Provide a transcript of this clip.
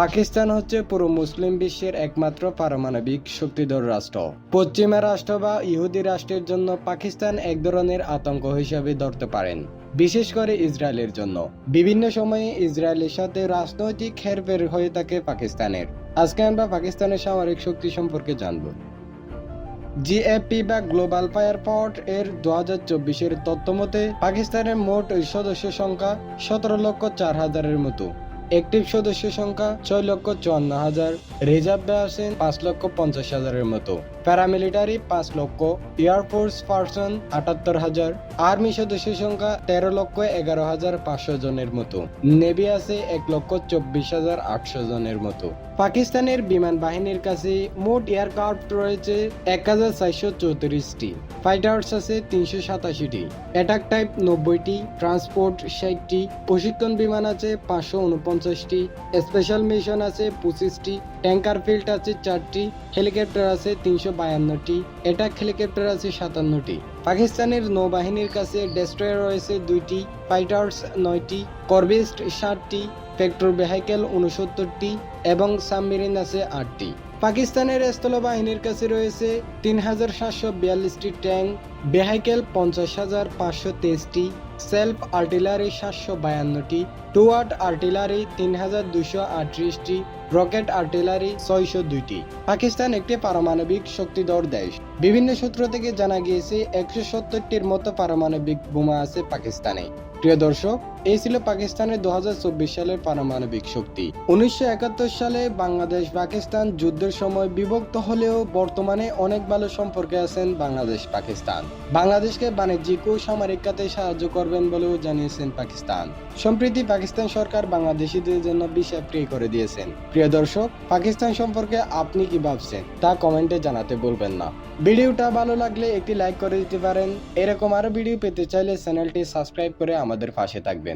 পাকিস্তান হচ্ছে পুরো মুসলিম বিশ্বের একমাত্র পারমাণবিক শক্তিধর রাষ্ট্র। পশ্চিমা রাষ্ট্র বা ইহুদি রাষ্ট্রের জন্য পাকিস্তান এক ধরনের আতঙ্ক হিসাবে ধরতে পারেন, বিশেষ করে ইসরায়েলের জন্য। বিভিন্ন সময়ে ইসরায়েলের সাথে রাজনৈতিক হেরফের হয়ে থাকে পাকিস্তানের। আজকে আমরা পাকিস্তানের সামরিক শক্তি সম্পর্কে জানব। জিএফপি বা গ্লোবাল ফায়ার পাওয়ার এর 2024-এর তথ্য মতে পাকিস্তানের মোট সদস্য সংখ্যা 17,04,000-এর মতো। অ্যাক্টিভ সদস্য সংখ্যা 6,54,000, রিজার্ভে আছেন 5,50,000-এর মতো, প্যারামিলিটারি 5 লক্ষ, এয়ারফোর্স পার্সন 78,000, আর্মি সদস্য সংখ্যা 13,11,500 জনের মতো, নেভি আছে 1,24,800 জনের মতো। পাকিস্তানের বিমান বাহিনীর কাছে মোট এয়ারক্রাফট রয়েছে 1,434টি, ফাইটার্স আছে 387টি, অ্যাটাক টাইপ 90টি, ট্রান্সপোর্ট 60টি, প্রশিক্ষণ বিমান আছে 549টি, স্পেশাল মিশন আছে 25টি, ট্যাঙ্কার ফিল্ড আছে 4টি, হেলিকপ্টার আছে 352টি, অ্যাটাক হেলিকপ্টার আছে 57টি। পাকিস্তানের নৌবাহিনীর কাছে ডেস্ট্রয়ার রয়েছে 2টি, ফাইটার্স 9টি, করভেট 60টি, পেট্রোল ভেহিকেল 69টি এবং সাবমেরিন আছে 8টি। পাকিস্তানের স্থলবাহিনীর কাছে রয়েছে 3,742টি ট্যাঙ্ক ভেহিকেল, 50,523টি, সেলফ আর্টিলারি 752টি, টুয়ার্ড আর্টিলারি 3,238টি, রকেট আর্টিলারি 602টি। পাকিস্তান একটি পারমাণবিক শক্তিধর দেশ। বিভিন্ন সূত্র থেকে জানা গিয়েছে 170টির মতো পারমাণবিক বোমা আছে পাকিস্তানে। প্রিয় দর্শক, এই ছিল পাকিস্তানের 2024 সালের পারমাণবিক শক্তি। 1971 সালে বাংলাদেশ পাকিস্তান যুদ্ধের সময় বিভক্ত হলেও বর্তমানে অনেক ভালো সম্পর্কে আছেন বাংলাদেশ পাকিস্তান। বাংলাদেশকে বাণিজ্যিক ও সামরিক খাতে সাহায্য করবেন বলেও জানিয়েছেন পাকিস্তান। সম্প্রতি পাকিস্তান সরকার বাংলাদেশিদের জন্য ভিসা ফ্রি করে দিয়েছেন। প্রিয় দর্শক, পাকিস্তান সম্পর্কে আপনি কি ভাবছেন তা কমেন্টে জানাতে ভুলবেন না। ভিডিওটা ভালো লাগলে একটি লাইক করে দিতে পারেন। এরকম আরো ভিডিও পেতে চাইলে চ্যানেলটি সাবস্ক্রাইব করে আমাদের পাশে থাকবেন।